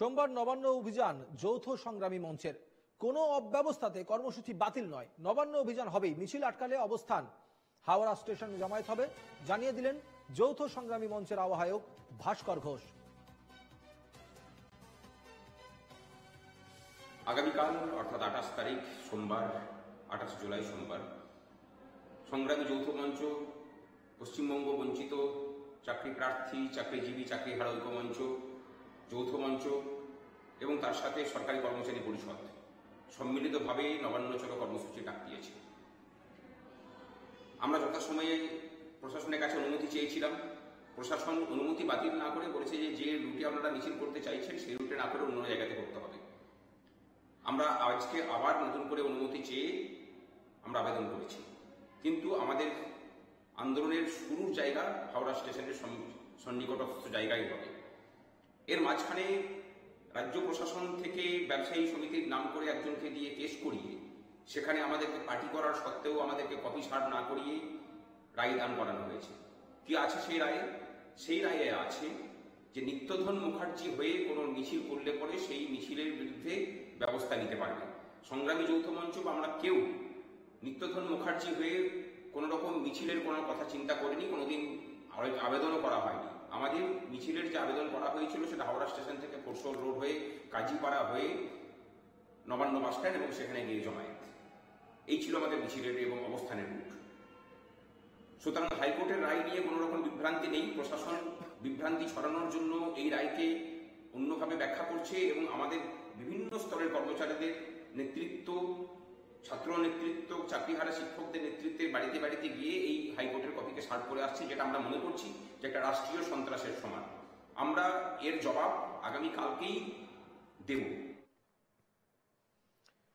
সোমবার নবান্ন অভিযান যৌথ সংগ্রামী মঞ্চের কোনো অব্যবস্থাতে কর্মসূচি বাতিল নয়, নবান্ন অভিযান হবেই। মিছিল আটকালে অবস্থান হাওড়া স্টেশন জামায়াত হবে, জানিয়ে দিলেন যৌথ সংগ্রামী মঞ্চের আহ্বায়ক ভাস্কর ঘোষ। আগামীকাল অর্থাৎ 28 তারিখ সোমবার, 28 জুলাই সোমবার, সংগ্রামী যৌথ মঞ্চ, পশ্চিমবঙ্গ বঞ্চিত চাকরি প্রার্থী, চাকরিজীবী, চাকরিহারা ঐক্য মঞ্চ, যৌথ মঞ্চ এবং তার সাথে সরকারি কর্মচারী পরিষদ সম্মিলিতভাবে নবান্ন চলো কর্মসূচি ডাক দিয়েছে। আমরা যথাসময়ে প্রশাসনের কাছে অনুমতি চেয়েছিলাম। প্রশাসন অনুমতি বাতিল না করে বলেছে যে রুটে আপনারা মিছিল করতে চাইছেন সেই রুটে না করে অন্য জায়গাতে করতে হবে। আমরা আজকে আবার নতুন করে অনুমতি চেয়ে আমরা আবেদন করেছি, কিন্তু আমাদের আন্দোলনের শুরুর জায়গা হাওড়া স্টেশনের সন্নিকটস্থ জায়গায় হবে। এর মাঝখানে রাজ্য প্রশাসন থেকে ব্যবসায়ী সমিতির নাম করে একজনকে দিয়ে কেস করিয়ে সেখানে আমাদেরকে পার্টি করার সত্ত্বেও আমাদেরকে কপি ছাড় না করিয়ে রায় দান করানো হয়েছে। কি আছে সেই রায়ে? সেই রায়ে আছে যে নিত্যধন মুখার্জি হয়ে কোনো মিছিল করলে পরে সেই মিছিলের বিরুদ্ধে ব্যবস্থা নিতে পারবে। সংগ্রামী যৌথ মঞ্চ বা আমরা কেউ নিত্যধন মুখার্জি হয়ে কোনো রকম মিছিলের কোনো কথা চিন্তা করিনি, কোনোদিন আবেদনও করা হয়নি। আমাদের মিছিলের যে আবেদন করা হয়েছিল সেটা হাওড়া স্টেশন থেকে ফোরশোল রোড হয়ে কাজীপাড়া হয়ে নবান্ন বাস স্ট্যান্ড এবং সেখানে গিয়ে জমায়েত। এই ছিল আমাদের মিছিলের এবং অবস্থানের রুট। সুতরাং হাইকোর্টের রায় নিয়ে কোনো রকম বিভ্রান্তি নেই। প্রশাসন বিভ্রান্তি ছড়ানোর জন্য এই রায়কে অন্যভাবে ব্যাখ্যা করছে এবং আমাদের বিভিন্ন স্তরের কর্মচারীদের নেতৃত্ব, ছাত্র নেতৃত্ব, চাকরিহারা শিক্ষকদের নেতৃত্বে বাড়িতে বাড়িতে গিয়ে এই হাইকোর্টের কপিকে সার্ভ করে আসছে, যেটা আমরা মনে করছি যে একটা রাষ্ট্রীয় সন্ত্রাসের সমান। আমরা এর জবাব আগামীকালকেই দেব।